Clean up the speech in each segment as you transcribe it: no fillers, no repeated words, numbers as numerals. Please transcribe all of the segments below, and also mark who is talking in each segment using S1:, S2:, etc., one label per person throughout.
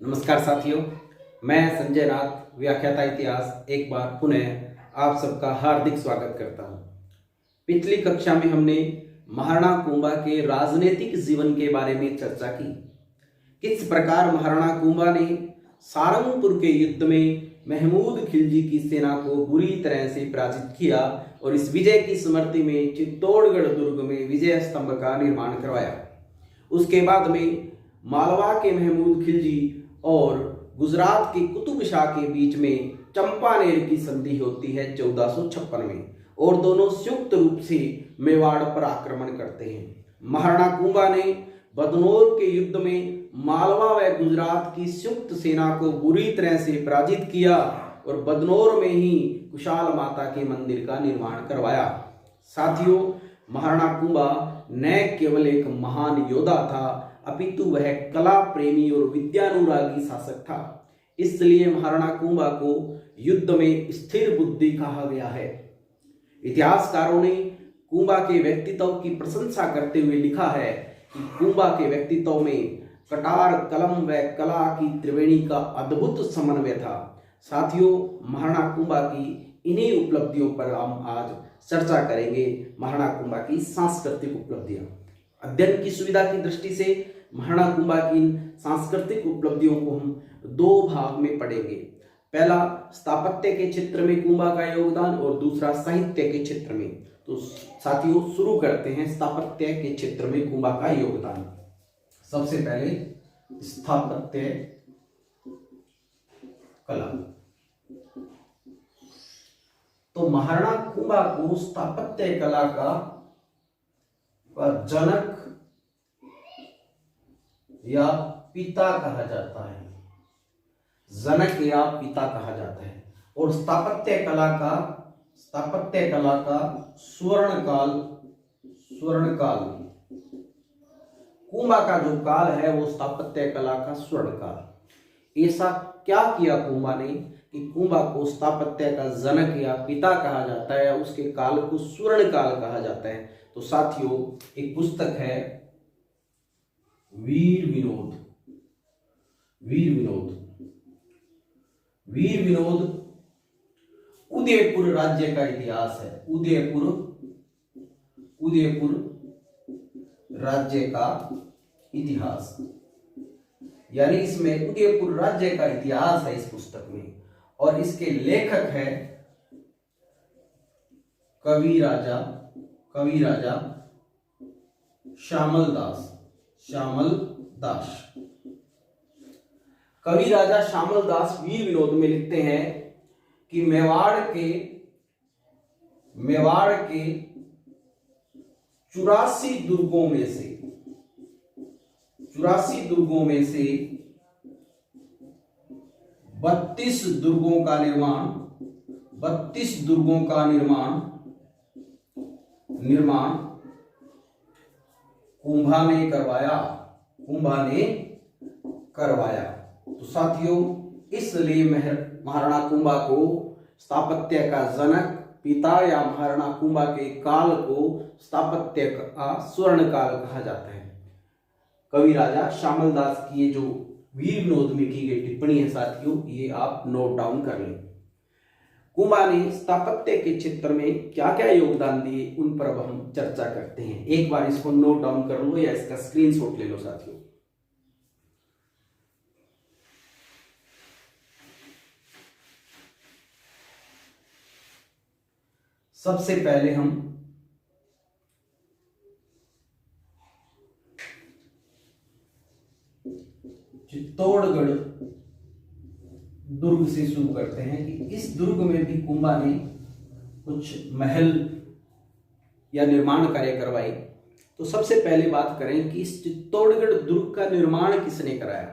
S1: नमस्कार साथियों, मैं संजय नाथ व्याख्याता इतिहास एक बार पुनः आप सबका हार्दिक स्वागत करता हूं। पिछली कक्षा में हमने महाराणा कुंभा के राजनीतिक जीवन के बारे में चर्चा की। किस प्रकार महाराणा कुंभा ने सारंगपुर के युद्ध में महमूद खिलजी की सेना को बुरी तरह से पराजित किया और इस विजय की स्मृति में चित्तौड़गढ़ दुर्ग में विजय स्तंभ का निर्माण करवाया। उसके बाद में मालवा के महमूद खिलजी और गुजरात के कुतुब शाह के बीच में चंपानेर की संधि होती है 1456 में और दोनों संयुक्त रूप से मेवाड़ पर आक्रमण करते हैं। महाराणा कुंभा ने बदनौर के युद्ध में मालवा व गुजरात की संयुक्त सेना को बुरी तरह से पराजित किया और बदनौर में ही कुशाल माता के मंदिर का निर्माण करवाया। साथियों, महाराणा कुंभा न केवल एक महान योद्धा था अपितु वह कला प्रेमी और विद्यानुरागी शासक था। इसलिए महाराणा कुंभा को युद्ध में स्थिर बुद्धि कहा गया है। इतिहासकारों ने कुंभा के व्यक्तित्व की प्रशंसा करते हुए लिखा है कि कुंभा के व्यक्तित्व में कटार, कलम व कला की त्रिवेणी का अद्भुत समन्वय था। साथियों, महाराणा कुंभा की इन्हीं उपलब्धियों पर हम आज चर्चा करेंगे। महाराणा कुंभा की सांस्कृतिक उपलब्धियां। अध्ययन की सुविधा की दृष्टि से महाराणा कुंभा की सांस्कृतिक उपलब्धियों को हम दो भाग में पढ़ेंगे। पहला स्थापत्य के क्षेत्र में कुंभा का योगदान और दूसरा साहित्य के क्षेत्र में। तो साथियों, शुरू करते हैं स्थापत्य के क्षेत्र में कुंभा का योगदान। सबसे पहले स्थापत्य कला। तो महाराणा कुंभा को स्थापत्य कला का जनक या पिता कहा जाता है। जनक या पिता कहा जाता है। और स्थापत्य कला का स्वर्ण काल कुंभा का जो काल है वो स्थापत्य कला का स्वर्ण काल। ऐसा क्या किया कुंभा ने कि कुंभा को स्थापत्य का जनक या पिता कहा जाता है, उसके काल को स्वर्ण काल कहा जाता है। तो साथियों, एक पुस्तक है वीर विनोद उदयपुर राज्य का इतिहास है। उदयपुर राज्य का इतिहास, यानी इसमें उदयपुर राज्य का इतिहास है इस पुस्तक में। और इसके लेखक है कवि राजा श्यामल दास। कवि राजा श्यामल दास वीर विनोद में लिखते हैं कि मेवाड़ के 84 दुर्गों में से 32 दुर्गों का निर्माण कुंभा ने करवाया। तो साथियों, इसलिए महाराणा कुंभा को स्थापत्य का जनक पिता या महाराणा कुंभा के काल को स्थापत्य का स्वर्ण काल कहा जाता है। कवि राजा श्यामल दास की ये जो वीर विनोद में की गई टिप्पणी है साथियों, ये आप नोट डाउन कर लें। कुंभा ने स्थापत्य के क्षेत्र में क्या क्या योगदान दिए उन पर अब हम चर्चा करते हैं। एक बार इसको नोट डाउन कर लो या इसका स्क्रीनशॉट ले लो साथियों। सबसे पहले हम चित्तौड़गढ़ दुर्ग से शुरू करते हैं कि इस दुर्ग में भी कुंभा ने कुछ महल या निर्माण कार्य करवाए। तो सबसे पहले बात करें कि इस चित्तौड़गढ़ दुर्ग का निर्माण किसने कराया।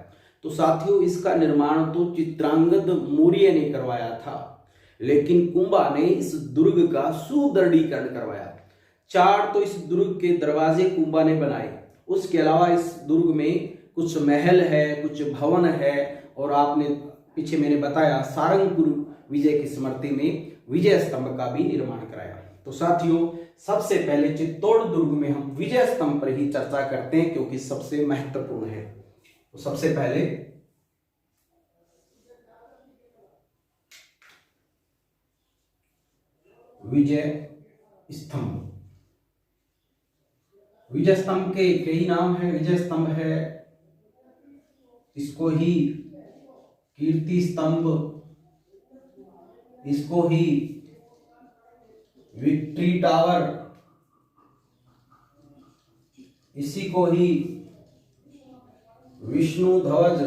S1: तो साथियों, इसका निर्माण तो चित्रांगद मौर्य ने करवाया था, लेकिन कुंभा ने इस दुर्ग का सुदृढ़ीकरण करवाया। 4 तो इस दुर्ग के दरवाजे कुंभा ने बनाए। उसके अलावा इस दुर्ग में कुछ महल है, कुछ भवन है, और आपने पीछे मैंने बताया सारंगपुर विजय की स्मृति में विजय स्तंभ का भी निर्माण कराया। तो साथियों, सबसे पहले चित्तौड़ दुर्ग में हम विजय स्तंभ पर ही चर्चा करते हैं क्योंकि सबसे महत्वपूर्ण है। तो सबसे पहले विजय स्तंभ। विजय स्तंभ के कई नाम है। विजय स्तंभ है, इसको ही कीर्ति स्तंभ, इसको ही विक्ट्री टावर, इसी को ही विष्णु ध्वज,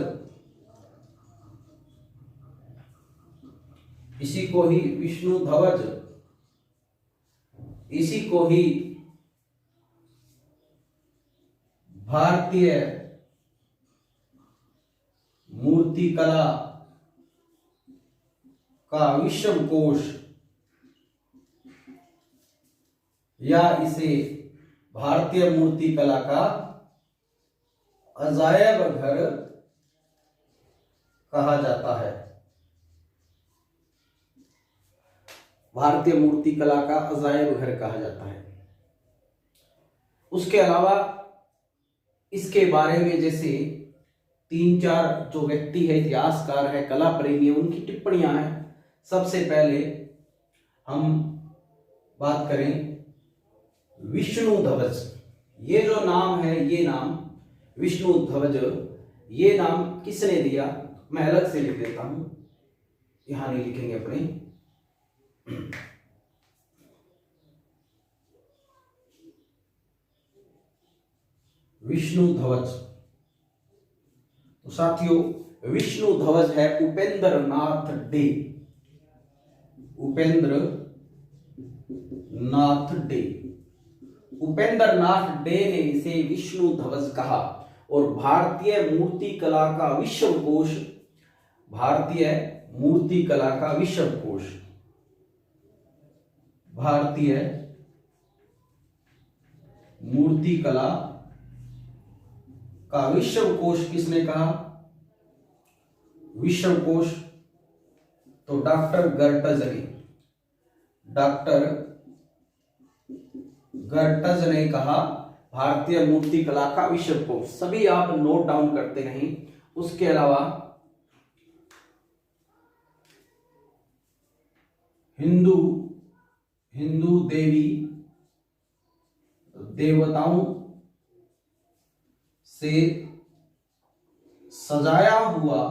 S1: इसी को ही विष्णु ध्वज, इसी को ही भारतीय मूर्तिकला का विश्वकोश, या इसे भारतीय मूर्तिकला का अजायब घर कहा जाता है। भारतीय मूर्तिकला का अजायब घर कहा जाता है। उसके अलावा इसके बारे में जैसे 3-4 जो व्यक्ति है, इतिहासकार है, कला प्रेमी है, उनकी टिप्पणियां हैं। सबसे पहले हम बात करें विष्णु ध्वज। ये जो नाम है, ये नाम विष्णु ध्वज, ये नाम किसने दिया? मैं अलग से लिख देता हूं, यहां नहीं लिखेंगे अपने। विष्णु ध्वज, तो साथियों विष्णु ध्वज है Upendra Nath day. Upendra Nath day, Upendra Nath day ने इसे विष्णु ध्वज कहा। और भारतीय मूर्तिकला का विश्वकोश, भारतीय मूर्तिकला का विश्वकोश, भारतीय मूर्तिकला का विश्वकोश किसने कहा? विश्वकोश तो डॉक्टर गर्टज ने, डॉक्टर गर्टज ने कहा भारतीय मूर्तिकला का विश्वकोश। सभी आप नोट डाउन करते रहें। उसके अलावा हिंदू देवी देवताओं से सजाया हुआ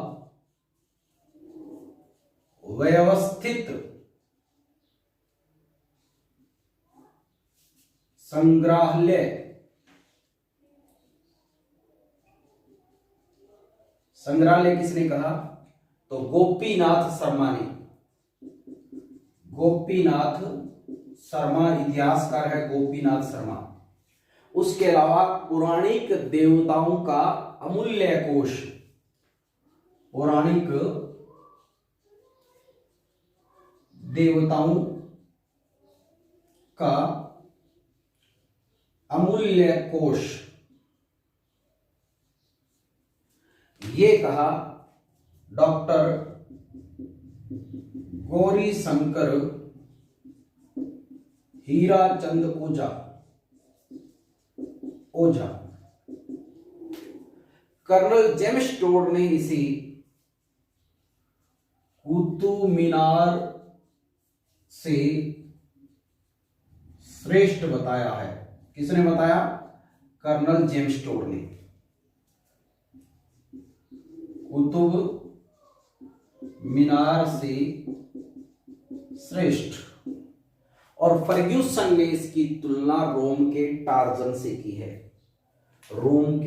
S1: व्यवस्थित संग्रहालय, संग्रहालय किसने कहा? तो गोपीनाथ शर्मा ने। गोपीनाथ शर्मा इतिहासकार है, गोपीनाथ शर्मा। उसके अलावा पौराणिक देवताओं का अमूल्य कोश, पौराणिक देवताओं का अमूल्य कोश, ये कहा डॉक्टर गौरी शंकर हीराचंद ओझा। कर्नल जेम्स टोड ने इसे कुतुब मीनार से श्रेष्ठ बताया है। किसने बताया? कर्नल जेम्स टोड ने। कुतुब मीनार से श्रेष्ठ। और फर्ग्यूसन ने इसकी तुलना रोम के टार्जन से की है। रोम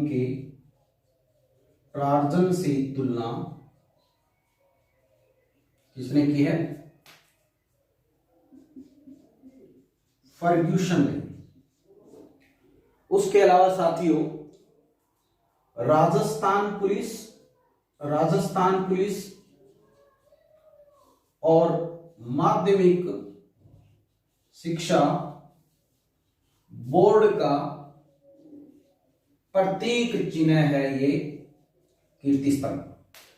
S1: के टार्जन से तुलना किसने की है? फर्ग्यूसन ने। उसके अलावा साथियों राजस्थान पुलिस और माध्यमिक शिक्षा बोर्ड का प्रतीक चिन्ह है ये कीर्ति स्तंभ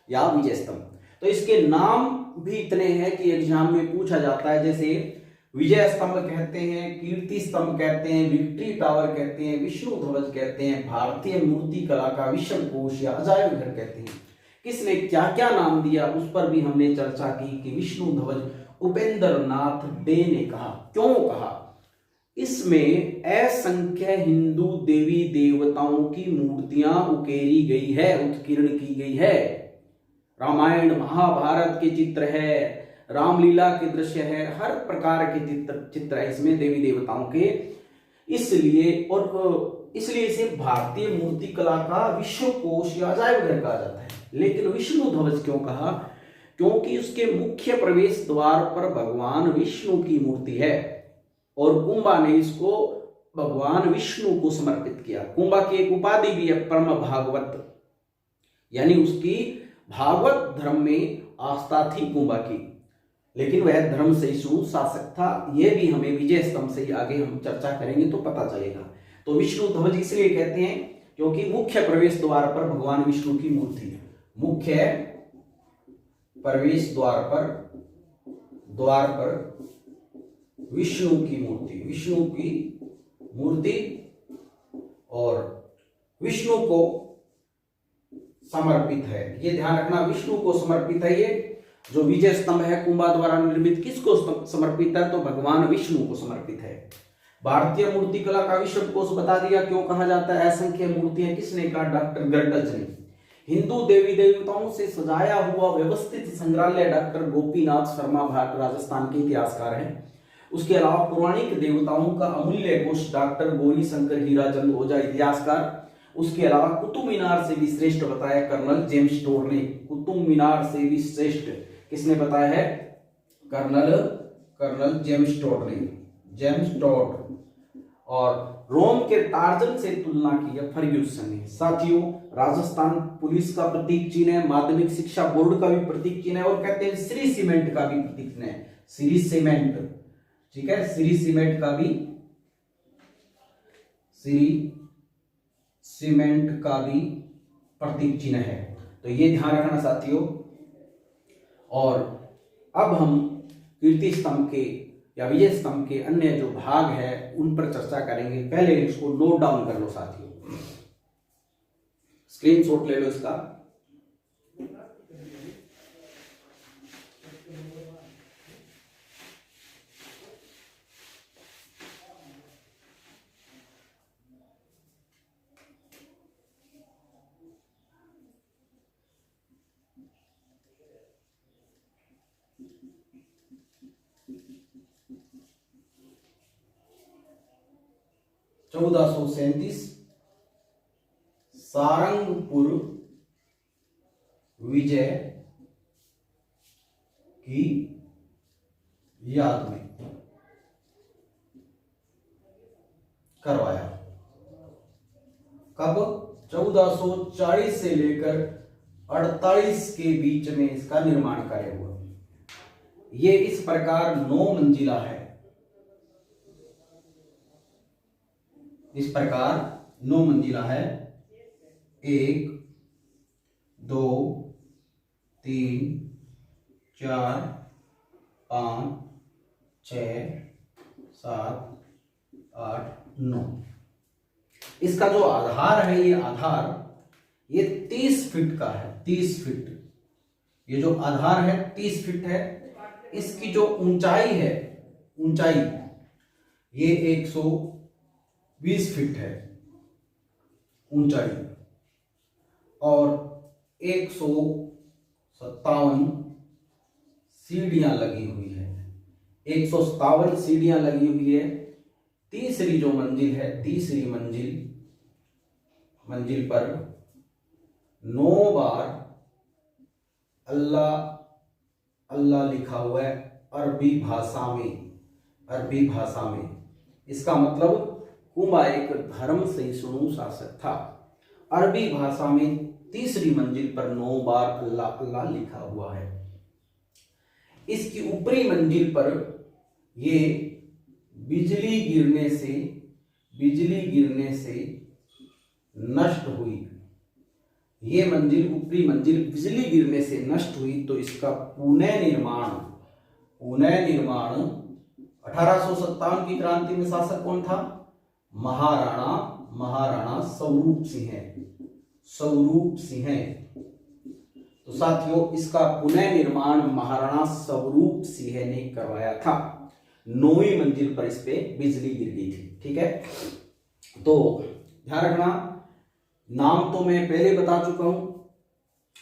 S1: या विजय स्तंभ। तो इसके नाम भी इतने हैं कि एग्जाम में पूछा जाता है। जैसे विजय स्तंभ कहते हैं, कीर्ति स्तंभ कहते हैं, विक्ट्री टावर कहते हैं, विष्णु ध्वज कहते हैं, भारतीय मूर्तिकला का विश्वकोश या अजायब घर कहते हैं। किसने क्या क्या नाम दिया उस पर भी हमने चर्चा की कि विष्णु ध्वज उपेंद्र नाथ डे ने कहा। क्यों कहा? इसमें असंख्य हिंदू देवी देवताओं की मूर्तियां उकेरी गई है, उत्कीर्ण की गई है। रामायण महाभारत के चित्र है, रामलीला के दृश्य है, हर प्रकार के चित्र है इसमें देवी देवताओं के। इसलिए इसे भारतीय मूर्ति कला का विश्वकोश या अजायब घर कहा जाता है। लेकिन विष्णु ध्वज क्यों कहा? क्योंकि उसके मुख्य प्रवेश द्वार पर भगवान विष्णु की मूर्ति है और कुंभा ने इसको भगवान विष्णु को समर्पित किया। कुंभा की एक उपाधि भी है परम भागवत, यानी उसकी भागवत धर्म में आस्था थी कुंभा की, लेकिन वह धर्म सहिष्णु शासक था। यह भी हमें विजय स्तंभ से ही आगे हम चर्चा करेंगे तो पता चलेगा। तो विष्णु ध्वज इसलिए कहते हैं क्योंकि मुख्य प्रवेश द्वार पर भगवान विष्णु की मूर्ति है। मुख्य प्रवेश द्वार पर विष्णु की मूर्ति और विष्णु को समर्पित है। ये ध्यान रखना, विष्णु को समर्पित है। ये जो विजय स्तंभ है कुंभा द्वारा निर्मित किसको समर्पित है? तो भगवान विष्णु को समर्पित है। भारतीय मूर्ति कला का विश्वकोश बता दिया क्यों कहा जाता है। असंख्य मूर्तियां किसने कहा? डॉक्टर गर्टज ने। हिंदू देवी देवताओं से सजाया हुआ व्यवस्थित संग्रहालय डॉक्टर गोपीनाथ शर्मा भारत राजस्थान के इतिहासकार हैं। उसके अलावा पौराणिक देवताओं का अमूल्य कोश डॉक्टर गौरी शंकर हीराचंद ओझा इतिहासकार। उसके अलावा कुतुब मीनार से भी श्रेष्ठ बताया कर्नल जेम्स टोड ने। कुतुब मीनार से भी श्रेष्ठ किसने बताया है? Colonel James Tod. और रोम के टार्जन से तुलना की है फर्ग्यूसन ने। साथियों, राजस्थान पुलिस का प्रतीक चिन्ह है, माध्यमिक शिक्षा बोर्ड का भी प्रतीक चिन्ह है और कहते हैं श्री सीमेंट का भी प्रतीक चिन्ह है। श्री सीमेंट, ठीक है, श्री सीमेंट का भी प्रतीक चिन्ह है। तो ये ध्यान रखना साथियों। और अब हम कीर्ति स्तंभ के या विजय स्तंभ के अन्य जो भाग है उन पर चर्चा करेंगे। पहले इसको नोट डाउन कर लो साथियों, स्क्रीनशॉट ले लो इसका। (1437) सारंगपुर विजय की याद में करवाया। कब? 1440 से लेकर 48 के बीच में इसका निर्माण कार्य हुआ। ये इस प्रकार 9 मंजिला है। इस प्रकार 9 मंजिला है। 1 2 3 4 5 6 7 8 9। इसका जो आधार है, ये 30 फीट का है। 30 फीट, ये जो आधार है 30 फीट है। इसकी जो ऊंचाई है, ये 120 फीट है ऊंचाई और 157 सीढ़ियां लगी हुई है। 157 सीढ़ियां लगी हुई है। तीसरी जो मंजिल है, तीसरी मंजिल पर 9 बार अल्लाह अल्लाह लिखा हुआ है अरबी भाषा में। इसका मतलब कुंभा एक धर्म सहिष्णु शासक था। अरबी भाषा में तीसरी मंजिल पर 9 बार अल्लाह अल्लाह लिखा हुआ है। इसकी ऊपरी मंजिल पर ये बिजली गिरने से नष्ट हुई। ये ऊपरी मंजिल बिजली गिरने से नष्ट हुई। तो इसका पुनः निर्माण 1857 की क्रांति में शासक कौन था? महाराणा स्वरूप सिंह। तो साथियों इसका पुनः निर्माण महाराणा स्वरूप सिंह ने करवाया था। 9वीं मंजिल पर इस पे बिजली गिर गई थी। ठीक है, तो ध्यान रखना, नाम तो मैं पहले बता चुका हूं।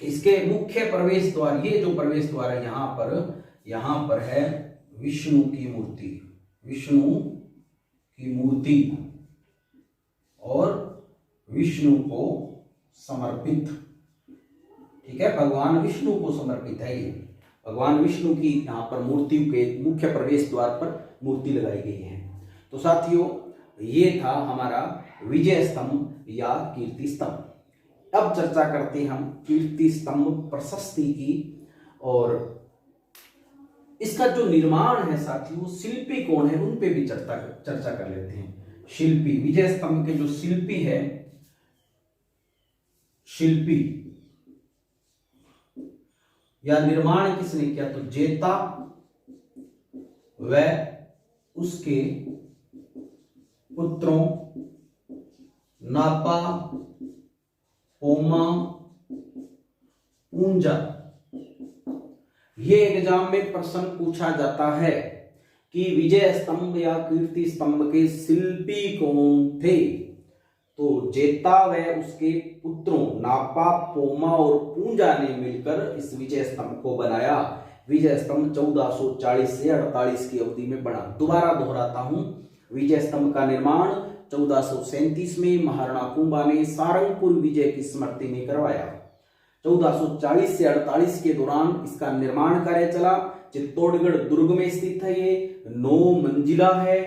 S1: इसके मुख्य प्रवेश द्वार, ये जो प्रवेश द्वार है यहां पर है विष्णु की मूर्ति, विष्णु की मूर्ति और विष्णु को समर्पित। ठीक है, भगवान विष्णु को समर्पित है ये। भगवान विष्णु की यहाँ पर मूर्ति के मुख्य प्रवेश द्वार पर मूर्ति लगाई गई है। तो साथियों ये था हमारा विजय स्तंभ या कीर्ति स्तंभ। अब चर्चा करते हैं हम कीर्ति स्तंभ प्रशस्ति की, और इसका जो निर्माण है साथियों, शिल्पी कौन है उन पे भी चर्चा कर लेते हैं। शिल्पी, विजय स्तंभ के जो शिल्पी है, शिल्पी या निर्माण किसने किया, तो जेता व उसके पुत्रों नापा, पोमा, पूंजा। ये एग्जाम में प्रश्न पूछा जाता है कि विजय स्तंभ या कीर्ति स्तंभ के शिल्पी कौन थे। तो जेता व उसके पुत्रों नापा, पोमा और पूंजा ने मिलकर इस विजय स्तंभ को बनाया। विजय स्तंभ 1440 से 48 की अवधि में बना। दोबारा दोहराता हूं, विजय स्तंभ का निर्माण 1437 में महाराणा कुंभा ने सारंगपुर विजय की स्मृति में करवाया। 1440 से 48 के दौरान इसका निर्माण कार्य चला। चित्तौड़गढ़ दुर्ग में स्थित है ये, 9 मंजिला है।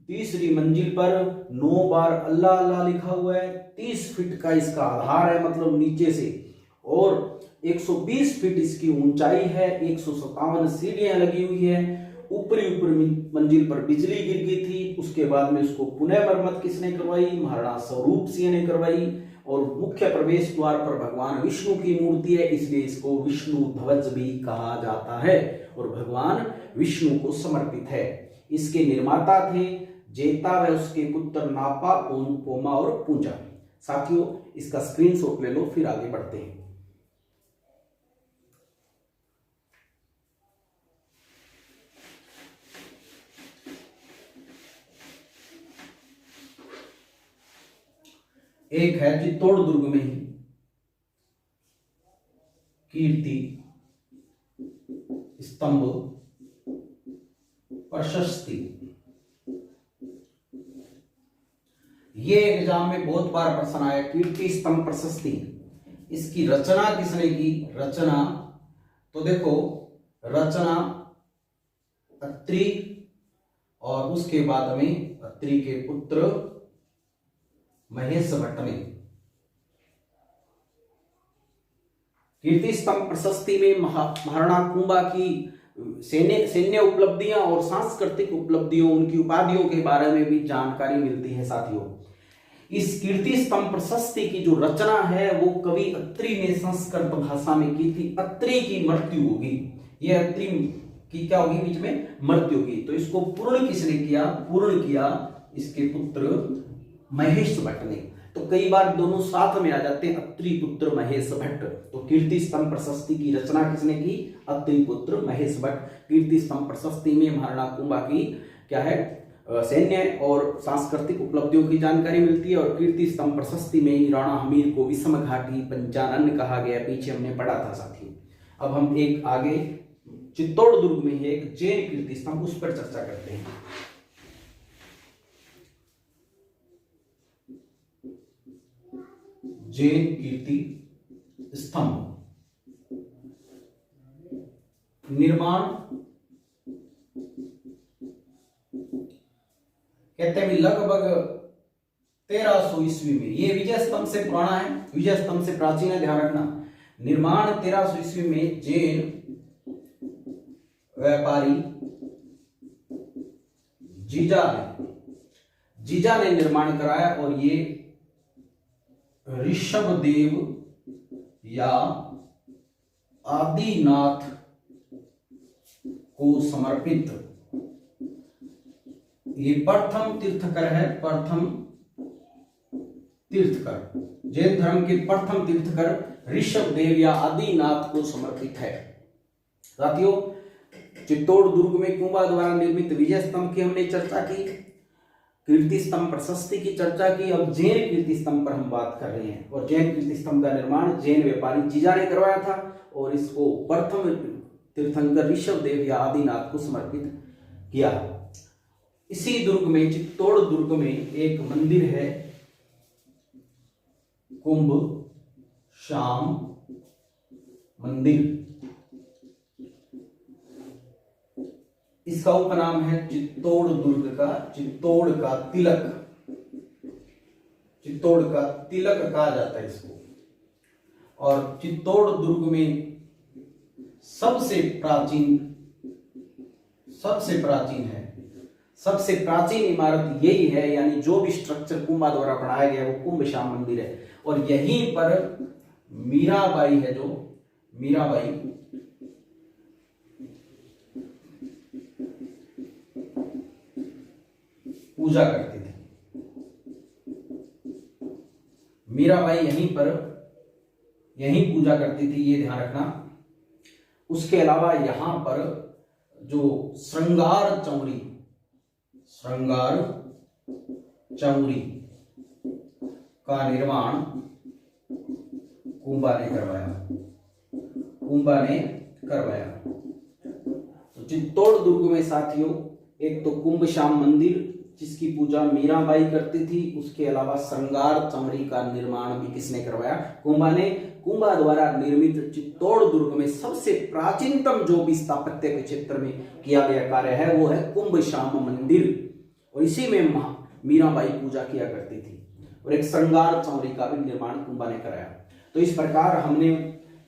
S1: तीसरी मंजिल पर 9 बार अल्लाह अल्लाह लिखा हुआ है। 30 फीट का इसका आधार है, मतलब नीचे से, और 120 फीट इसकी ऊंचाई है। 157 सीढ़ियां लगी हुई है। ऊपरी मंजिल पर बिजली गिर गई थी, उसके बाद में उसको पुनः मरम्मत किसने करवाई, महाराणा स्वरूप सिंह ने करवाई। और मुख्य प्रवेश द्वार पर भगवान विष्णु की मूर्ति है, इसलिए इसको विष्णु ध्वज भी कहा जाता है और भगवान विष्णु को समर्पित है। इसके निर्माता थे जेता व उसके पुत्र नापा, पोमा और पूंजा। साथियों इसका स्क्रीनशॉट ले लो, फिर आगे बढ़ते हैं। एक है चित्तौड़ दुर्ग में ही कीर्ति स्तंभ प्रशस्ति। ये एग्जाम में बहुत बार प्रश्न आया, कीर्ति स्तंभ प्रशस्ति। इसकी रचना किसने की, रचना तो देखो, रचना अत्रि और उसके बाद में अत्रि के पुत्र महेश भट्ट ने। कीर्ति स्तंभ प्रशस्ति में महाराणा कुंभा की सैन्य उपलब्धियां और सांस्कृतिक उपलब्धियों, उनकी उपाधियों के बारे में भी जानकारी मिलती है। साथियों इस कीर्ति स्तंभ प्रशस्ति की जो रचना है वो कवि अत्रि ने संस्कृत भाषा में की थी। अत्रि की मृत्यु होगी, ये अत्रि की क्या होगी, बीच में मृत्यु होगी। तो इसको पूर्ण किसने किया, पूर्ण किया इसके पुत्र महेश भट्ट ने। तो कई बार दोनों साथ में आ जाते हैं, अत्रि पुत्र महेश भट्ट। तो कीर्ति स्तंभ प्रशस्ति की रचना किसने की, अत्रि पुत्र महेश भट्ट। कीर्ति स्तंभ प्रशस्ति में महाराणा कुंभा की क्या है, सैन्य और सांस्कृतिक उपलब्धियों की जानकारी मिलती है। और कीर्ति स्तंभ प्रशस्ति में राणा हमीर को विषम घाटी पंचानन कहा गया, पीछे हमने पढ़ा था साथियों। अब हम एक आगे चित्तौड़ दुर्ग में एक जैन कीर्ति स्तंभ, उस पर चर्चा करते हैं। जैन कीर्ति स्तंभ निर्माण कहते हैं लगभग 1300 ईस्वी में। ये विजय स्तंभ से पुराना है, विजय स्तंभ से प्राचीन है, ध्यान रखना। निर्माण 1300 ईस्वी में जैन व्यापारी जीजा ने निर्माण कराया। और ये ऋषभदेव या आदिनाथ को समर्पित ये प्रथम तीर्थकर है, प्रथम तीर्थकर, जैन धर्म के प्रथम तीर्थकर ऋषभदेव या आदिनाथ को समर्पित है। साथियों, चित्तौड़ दुर्ग में कुंभा द्वारा निर्मित विजय स्तंभ की हमने चर्चा की, कीर्ति स्तंभ प्रशस्ति की चर्चा की। अब जैन कीर्ति स्तंभ पर हम बात कर रहे हैं, और जैन कीर्ति स्तंभ का निर्माण जैन व्यापारी जीजा ने करवाया था, और इसको प्रथम तीर्थंकर ऋषभदेव या आदिनाथ को समर्पित किया। इसी दुर्ग में, चित्तौड़ दुर्ग में एक मंदिर है, कुंभ श्याम मंदिर। इसका उपनाम है चित्तौड़ दुर्ग का, चित्तौड़ का तिलक, चित्तौड़ का तिलक कहा जाता है इसको। और चित्तौड़ दुर्ग में सबसे प्राचीन इमारत यही है, यानी जो भी स्ट्रक्चर कुंभा द्वारा बनाया गया वो कुंभ श्याम मंदिर है। और यहीं पर मीराबाई है, जो मीराबाई पूजा करती थी। मीराबाई यहीं पूजा करती थी, ये ध्यान रखना। उसके अलावा यहां पर जो श्रृंगार चौरी का निर्माण कुंभा ने करवाया। तो चित्तौड़ दुर्ग में साथियों, एक तो कुंभ श्याम मंदिर जिसकी पूजा मीराबाई करती थी, उसके अलावा श्रृंगार चौरी का निर्माण भी किसने करवाया? कुंभा ने। कुंभा द्वारा निर्मित चित्तौड़ दुर्ग में सबसे प्राचीनतम जो भी स्थापत्य के क्षेत्र में किया गया कार्य है वो है कुंभ श्याम मंदिर, और इसी में मीराबाई पूजा किया करती थी। और एक श्रृंगार चौरी का भी निर्माण कुंभा ने कराया। तो इस प्रकार हमने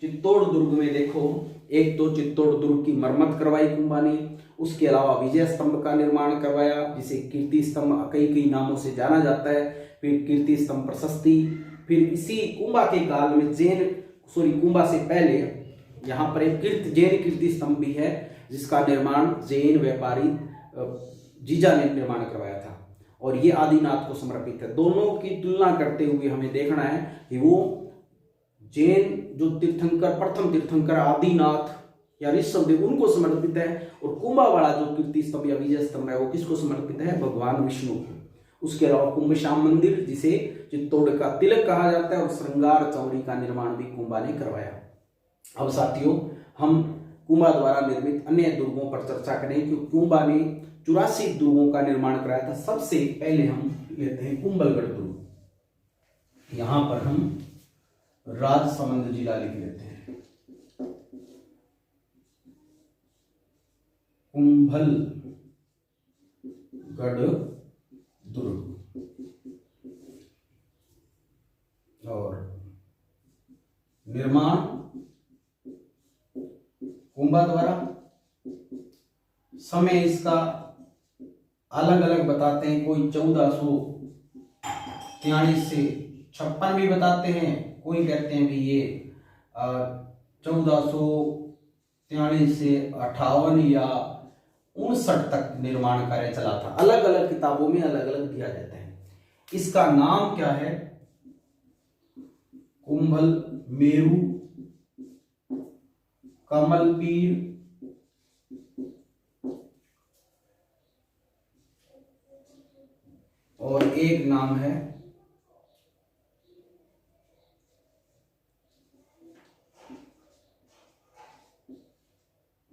S1: चित्तौड़ दुर्ग में देखो, एक तो चित्तौड़ दुर्ग की मरम्मत करवाई कुंभा ने, उसके अलावा विजय स्तंभ का निर्माण करवाया जिसे कीर्ति स्तंभ कई नामों से जाना जाता है, फिर कीर्ति स्तंभ प्रशस्ति। फिर इसी कुंभा के काल में कुंभा से पहले यहाँ पर एक जैन कीर्ति स्तंभ भी है जिसका निर्माण जैन व्यापारी जीजा ने निर्माण करवाया था, और ये आदिनाथ को समर्पित है। दोनों की तुलना करते हुए हमें देखना है कि वो जैन जो प्रथम तीर्थंकर आदिनाथ या ऋषभदेव उनको समर्पित है, और कुंभा वाला जो कीर्ति स्तंभ या विजय स्तंभ है वो किसको समर्पित है? भगवान विष्णु को। उसके अलावा कुंभ श्याम मंदिर जिसे चित्तौड़ का तिलक कहा जाता है, और श्रृंगार चौरी का निर्माण भी कुंभा ने करवाया। अब साथियों, हम कुंभा द्वारा निर्मित अन्य दुर्गों पर चर्चा करें, क्योंकि कुंभा ने 84 दुर्गों का निर्माण कराया था। सबसे पहले हम लेते हैं कुंभलगढ़ दुर्ग। यहां पर हम राजसमंद जिला लिख लेते हैं। कुंभलगढ़ दुर्ग, और निर्माण कुंभा द्वारा। समय इसका अलग अलग बताते हैं, कोई 1443 से 56 भी बताते हैं, कोई कहते हैं भी ये 1443 से 58 या 59 तक निर्माण कार्य चला था। अलग अलग किताबों में अलग अलग दिया जाता है। इसका नाम क्या है? कुंभल मेरु, कमलपीर, और एक नाम है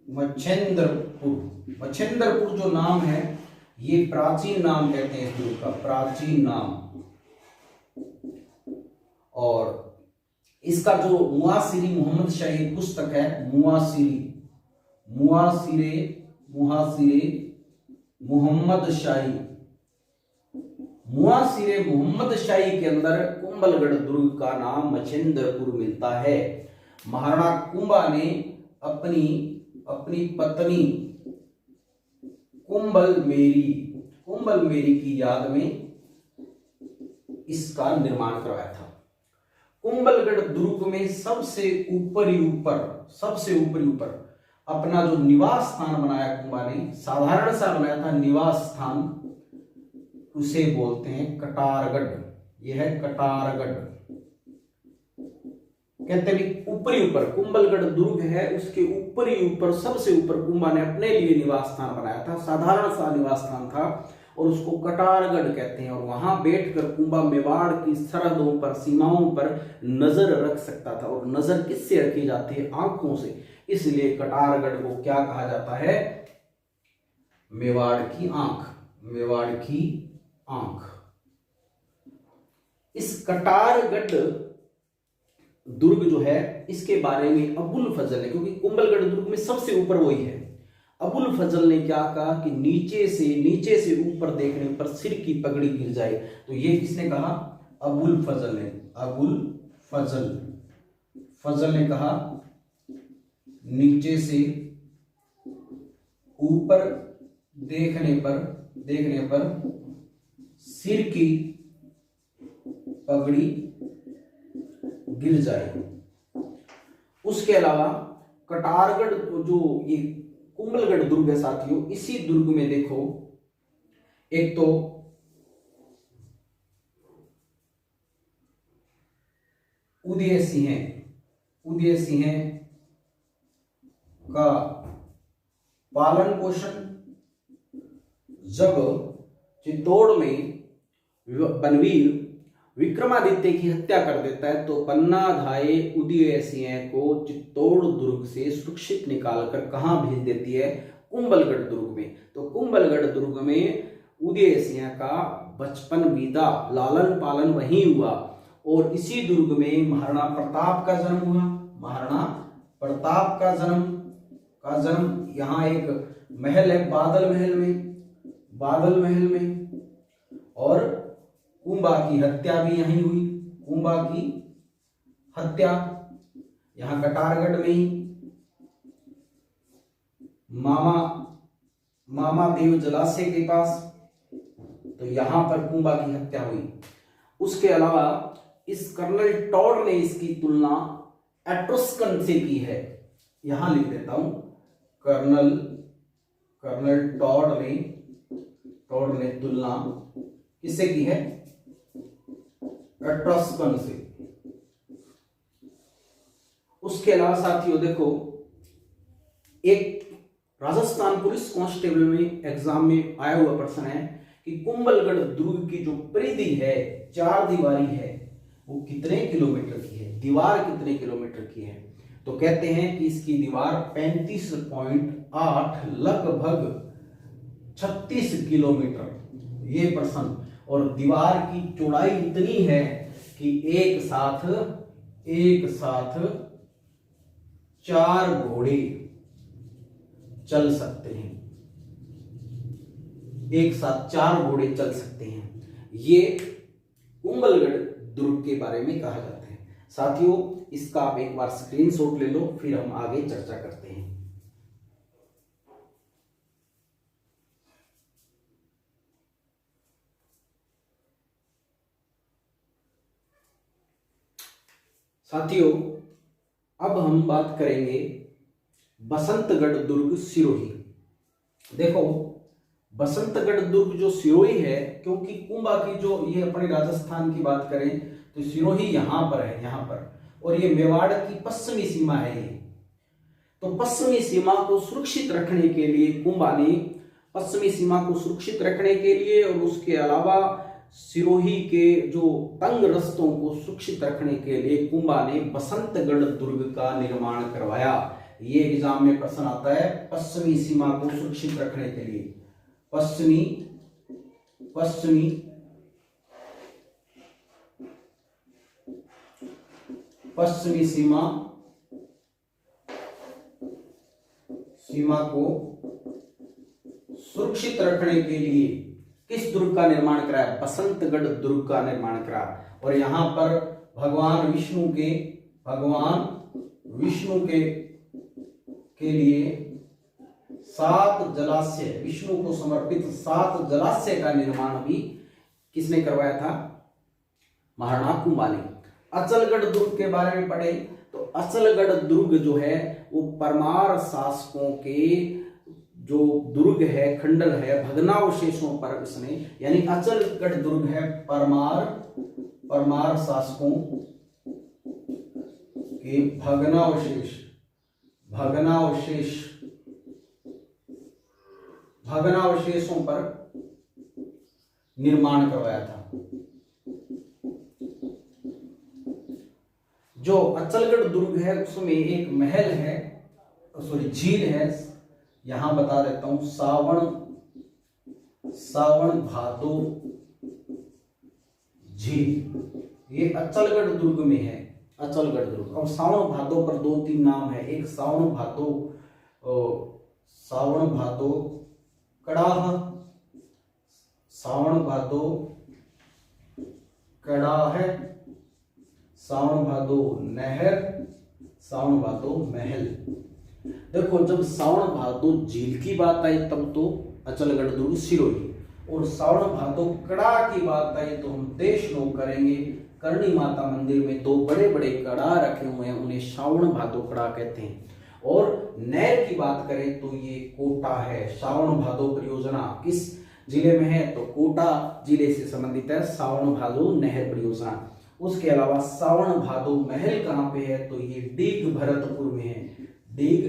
S1: मच्छेंद्रपुर। मच्छेंद्रपुर जो नाम है ये प्राचीन नाम कहते हैं इस दुर्ग का, प्राचीन नाम। और इसका जो मुआसिरी मोहम्मद शाही पुस्तक है, मुआसिरे मोहम्मद शाही के अंदर कुंभलगढ़ दुर्ग का नाम मच्छेंद्रपुर मिलता है। महाराणा कुंभा ने अपनी पत्नी कुंभल मेरी की याद में इसका निर्माण करवाया था। कुंभलगढ़ दुर्ग में सबसे ऊपरी ऊपर अपना जो निवास स्थान बनाया कुंभा ने, साधारण सा बनाया था निवास स्थान, उसे बोलते हैं कटारगढ़ यह है कटारगढ़। कहते हैं ऊपरी ऊपर कुंभलगढ़ दुर्ग है, उसके ऊपरी ऊपर सबसे ऊपर कुंभा ने अपने लिए निवास स्थान बनाया था, साधारण सा निवास स्थान था और उसको कटारगढ़ कहते हैं। और वहां बैठकर कुंभा मेवाड़ की सरहदों पर, सीमाओं पर नजर रख सकता था। और नजर किससे रखी जाती है? आंखों से। इसलिए कटारगढ़ को क्या कहा जाता है? मेवाड़ की आंख, मेवाड़ की आंख। इस कटारगढ़ दुर्ग जो है इसके बारे में अबुल फजल ने, क्योंकि कुंभलगढ़ दुर्ग में सबसे ऊपर वही है, अबुल फजल ने क्या कहा कि नीचे से ऊपर देखने पर सिर की पगड़ी गिर जाए। तो ये किसने कहा? अबुल फजल ने। अबुल फजल ने कहा नीचे से ऊपर देखने पर सिर की पगड़ी गिर जाए। उसके अलावा कटारगढ़ जो ये कुंभलगढ़ दुर्ग है साथियों, इसी दुर्ग में देखो एक तो उदय सिंह का पालन पोषण जब चित्तौड़ में बनवीर विक्रमादित्य की हत्या कर देता है तो पन्नाधाय उदय सिंह को चित्तौड़ दुर्ग से सुरक्षित निकालकर कहां भेज देती है? कुंभलगढ़ दुर्ग में। तो कुंभलगढ़ दुर्ग में उदय सिंह का बचपन बीता, लालन पालन वहीं हुआ और इसी दुर्ग में महाराणा प्रताप का जन्म हुआ। महाराणा प्रताप का जन्म यहाँ एक महल है बादल महल में और कुंभा की हत्या भी यहीं हुई। कुंभा की हत्या यहां कटारगढ़ में ही मामा देव जलाशय के पास, तो यहां पर कुंभा की हत्या हुई। उसके अलावा इस कर्नल टॉड ने इसकी तुलना एट्रुस्कन से की है। यहां लिख देता हूं, कर्नल टॉड ने तुलना किससे की है? एट्रुस्कन से। उसके अलावा साथियों देखो, एक राजस्थान पुलिस कांस्टेबल में एग्जाम में आया हुआ प्रश्न है कि कुंभलगढ़ दुर्ग की जो परिधि है, 4 दीवारी है, वो कितने किलोमीटर की है? दीवार कितने किलोमीटर की है? तो कहते हैं कि इसकी दीवार 35.8 लगभग 36 किलोमीटर, ये प्रश्न। और दीवार की चौड़ाई इतनी है कि एक साथ 4 घोड़े चल सकते हैं। एक साथ 4 घोड़े चल सकते हैं। ये कुंभलगढ़ दुर्ग के बारे में कहा जाता है। साथियों, इसका आप एक बार स्क्रीनशॉट ले लो, फिर हम आगे चर्चा करते हैं। साथियों, अब हम बात करेंगे बसंतगढ़ दुर्ग सिरोही। देखो, बसंतगढ़ दुर्ग जो सिरोही है, क्योंकि कुंभा की जो ये अपने राजस्थान की बात करें तो सिरोही यहां पर है, यहां पर, और ये मेवाड़ की पश्चिमी सीमा है ये। तो पश्चिमी सीमा को सुरक्षित रखने के लिए कुंभा ने पश्चिमी सीमा को सुरक्षित रखने के लिए और उसके अलावा सिरोही के जो तंग रस्तों को सुरक्षित रखने के लिए कुंभा ने बसंतगढ़ दुर्ग का निर्माण करवाया। ये एग्जाम में प्रश्न आता है, पश्चिमी सीमा को सुरक्षित रखने के लिए पश्चिमी सीमा को सुरक्षित रखने के लिए किस दुर्ग का निर्माण कराया? बसंतगढ़ दुर्ग का निर्माण कराया। और यहां पर भगवान विष्णु के लिए 7 जलाशय, विष्णु को समर्पित 7 जलाशय का निर्माण भी किसने करवाया था? महाराणा कुंभा ने। अचलगढ़ दुर्ग के बारे में पढ़े तो अचलगढ़ दुर्ग जो है वो परमार शासकों के जो दुर्ग है, खंडर है, भग्नावशेषों पर इसने, यानी अचलगढ़ दुर्ग है परमार परमार शासकों के भग्नावशेषों पर निर्माण करवाया था। जो अचलगढ़ दुर्ग है उसमें एक महल है, सॉरी झील है, यहां बता देता हूं, सावन भादो झील, ये अचलगढ़ दुर्ग में है, अचलगढ़ दुर्ग। और सावन भादो पर 2-3 नाम है, एक सावन भादो कड़ाह, सावन भादो कड़ाह, सावन भादो नहर, सावन भादो महल। देखो जब सावन भादो झील की बात आई तब तो अचलगढ़ दुर्ग सिरोही, और सावन भादो कड़ा की बात आई तो हम देशनोक करेंगे। करणी माता मंदिर में 2 बड़े बड़े कड़ा रखे हुए हैं, उन्हें सावन भादो कड़ा कहते हैं। और नहर की बात करें तो ये कोटा है। सावन भादो परियोजना किस जिले में है, तो कोटा जिले से संबंधित है सावन भादो नहर परियोजना। उसके अलावा सावन भादो महल कहाँ पे है, तो ये डीग भरतपुर में है, डीग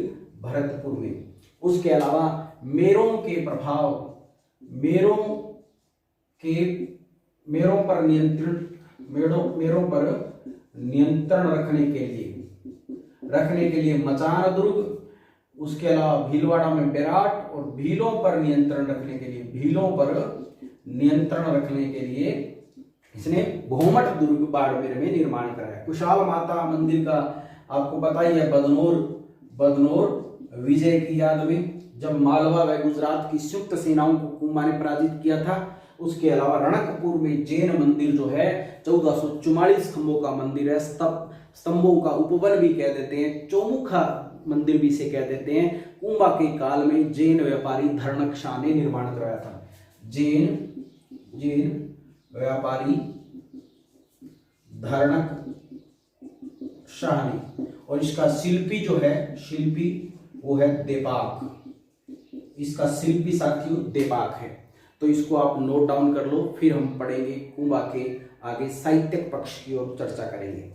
S1: भरतपुर में। उसके अलावा मेरों के प्रभाव, मेरों पर नियंत्रण रखने के लिए मचान दुर्ग, उसके अलावा भीलवाड़ा में बेराट, और भीलों पर नियंत्रण रखने के लिए इसने भोमट दुर्ग बाड़मेर में निर्माण कराया। कुशाल माता मंदिर का आपको पता ही है, बदनौर विजय की याद में जब मालवा व गुजरात की संयुक्त सेनाओं को कुंभा ने पराजित किया था। उसके अलावा रणकपुर में जैन मंदिर जो है 1444 खंभों का मंदिर है, स्तंभों का उपवन भी कह देते हैं, चौमुखा मंदिर भी इसे कह देते हैं। कुंभा के काल में जैन व्यापारी धर्णक ने निर्माण करवाया था, जैन व्यापारी धर्णक ने। और इसका शिल्पी जो है, वो है देपाक, इसका शिल्पी साथियों देपाक है। तो इसको आप नोट डाउन कर लो, फिर हम पढ़ेंगे कुंभा के आगे साहित्यिक पक्ष की ओर चर्चा करेंगे।